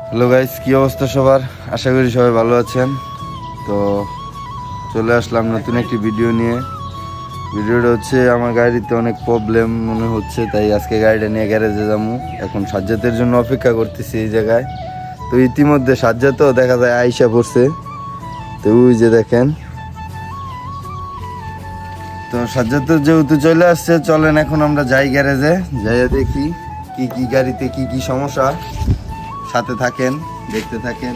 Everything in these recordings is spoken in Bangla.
হ্যালো গাইস, কি অবস্থা সবার? আশা করি সবাই ভালো আছেন। তো চলে আসলাম নতুন একটি ভিডিও নিয়ে। ভিডিওটা হচ্ছে আমার গাড়িতে অনেক প্রবলেম মনে হচ্ছে, তাই আজকে গাড়িটা নিয়ে গ্যারেজে যাবো। এখন সাজ্জাতের জন্য অপেক্ষা করতেছি এই জায়গায়। তো ইতিমধ্যে সাজ্জাতও দেখা যায় আইসা পড়ছে, তো ওই যে দেখেন। তো সাজ্জাতের যেহেতু চলে আসছে, চলেন এখন আমরা যাই গ্যারেজে, যাইয়া দেখি কি কি গাড়িতে কি কি সমস্যা। সাথে থাকেন, দেখতে থাকেন।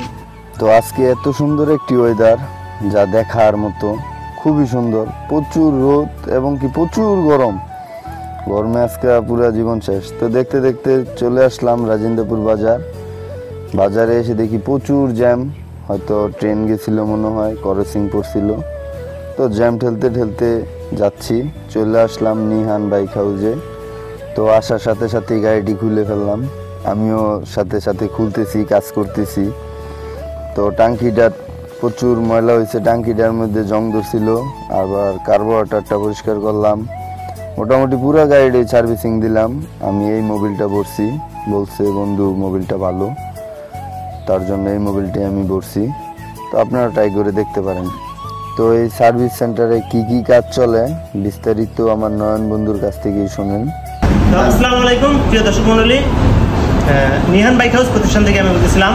তো আজকে এত সুন্দর একটি ওয়েদার, যা দেখার মতো, খুবই সুন্দর। প্রচুর রোদ এবং কি প্রচুর গরম, গরমে আজকে পুরো জীবন শেষ। তো দেখতে দেখতে চলে আসলাম রাজেন্দ্রপুর বাজার। বাজারে এসে দেখি প্রচুর জ্যাম, হয়তো ট্রেন গেছিল মনে হয়, ক্রসিং পড়ছিল। তো জ্যাম ঠেলতে ঠেলতে যাচ্ছি, চলে আসলাম নিহান বাইক হাউসে। তো আসার সাথে সাথেই গাড়িটি খুলে ফেললাম, আমিও সাথে সাথে খুলতেছি, কাজ করতেছি। তো টাঙ্কিটার প্রচুর ময়লা হয়েছে, টাঙ্কিটার মধ্যে জং ধরছিল। আবার কার্বোরেটরটা পরিষ্কার করলাম, মোটামুটি পুরো গাড়িটাই সার্ভিসিং দিলাম। আমি এই মোবিলটা ভরছি, বলছে বন্ধু মোবিলটা ভালো, তার জন্য এই মোবিলটাই আমি ভরছি। তো আপনারা ট্রাই করে দেখতে পারেন। তো এই সার্ভিস সেন্টারে কি কি কাজ চলে বিস্তারিত আমার নয়ন বন্ধুর কাছ থেকেই শোনেন। আসসালামু আলাইকুম প্রিয় দর্শক মণ্ডলী, নিহান বাইক হাউস প্রতিষ্ঠান থেকে আমি বলতেছিলাম।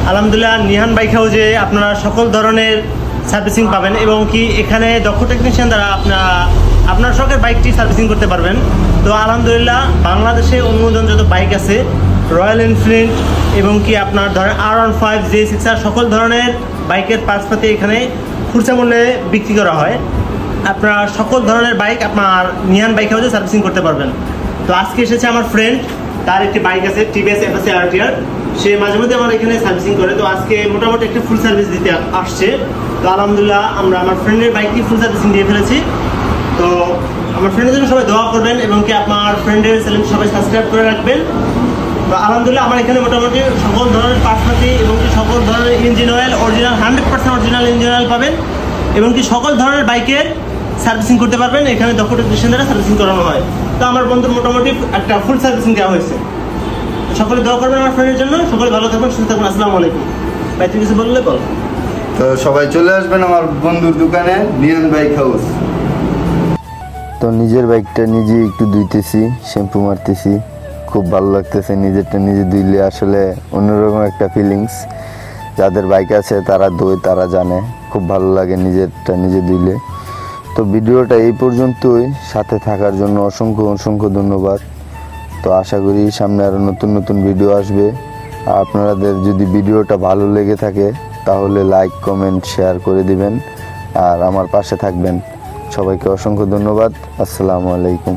আলহামদুলিল্লাহ, নিহান বাইক হাউসে আপনারা সকল ধরনের সার্ভিসিং পাবেন এবং কি এখানে দক্ষ টেকনিশিয়ান দ্বারা আপনার শখের বাইকটি সার্ভিসিং করতে পারবেন। তো আলহামদুলিল্লাহ, বাংলাদেশে অনুমোদন যত বাইক আছে, রয়্যাল এনফিল্ড এবং কি আপনার ধরেন R15, J6R সকল ধরনের বাইকের পার্টসপাতি এখানে খুচরা মূল্যে বিক্রি করা হয়। আপনার সকল ধরনের বাইক আপনার নিহান বাইক হাউসে সার্ভিসিং করতে পারবেন। তো আজকে এসেছে আমার ফ্রেন্ড, তার একটি বাইক আছে TVS FSA RTR, সে মাঝে মধ্যে আমার এখানে সার্ভিসিং করে। তো আজকে মোটামুটি একটা ফুল সার্ভিস দিতে আসছে। তো আলহামদুলিল্লাহ, আমরা আমার ফ্রেন্ডের বাইকটি ফুল সার্ভিসিং দিয়ে ফেলেছি। তো আমার ফ্রেন্ডের জন্য সবাই দোয়া করবেন এবং কি আপনার ফ্রেন্ডের চ্যানেল সবাই সাবস্ক্রাইব করে রাখবেন। তো আলহামদুলিল্লাহ, আমার এখানে মোটামুটি সকল ধরনের পার্টসপাতি এবং কি সকল ধরনের engine oil original 100% original engine oil পাবেন এবং কি সকল ধরনের বাইকের সার্ভিসিং করতে পারবেন। এখানে দক্ষ টেকনিশিয়ান দ্বারা সার্ভিসিং করানো হয়। তো আমার বন্ধুর মোটামুটি একটা ফুল সার্ভিসিং দেওয়া হয়েছে। সকলে দোয়া করবেন আমার ফ্রেন্ডের জন্য। সকলে ভালো থাকবেন, সুস্থ থাকবেন। আসসালামু আলাইকুম। ভাই তুমি কিছু বললে বল। তো সবাই চলে আসবেন আমার বন্ধুর দোকানে, নিহান বাইক হাউস। তো নিজের বাইকটা নিজে একটু ধুইতেছি, শ্যাম্পু মারতেছি, খুব ভালো লাগতেছে। নিজেরটা নিজে ধুইলে আসলে অন্যরকম একটা ফিলিংস। যাদের বাইক আছে তারা ধোয়, তারা জানে খুব ভালো লাগে নিজেরটা নিজে ধুইলে। তো ভিডিওটা এই পর্যন্তই, সাথে থাকার জন্য অসংখ্য অসংখ্য ধন্যবাদ। তো আশা করি সামনে আরও নতুন নতুন ভিডিও আসবে। আর আপনাদের যদি ভিডিওটা ভালো লেগে থাকে তাহলে লাইক, কমেন্ট, শেয়ার করে দিবেন আর আমার পাশে থাকবেন। সবাইকে অসংখ্য ধন্যবাদ। আসসালামু আলাইকুম।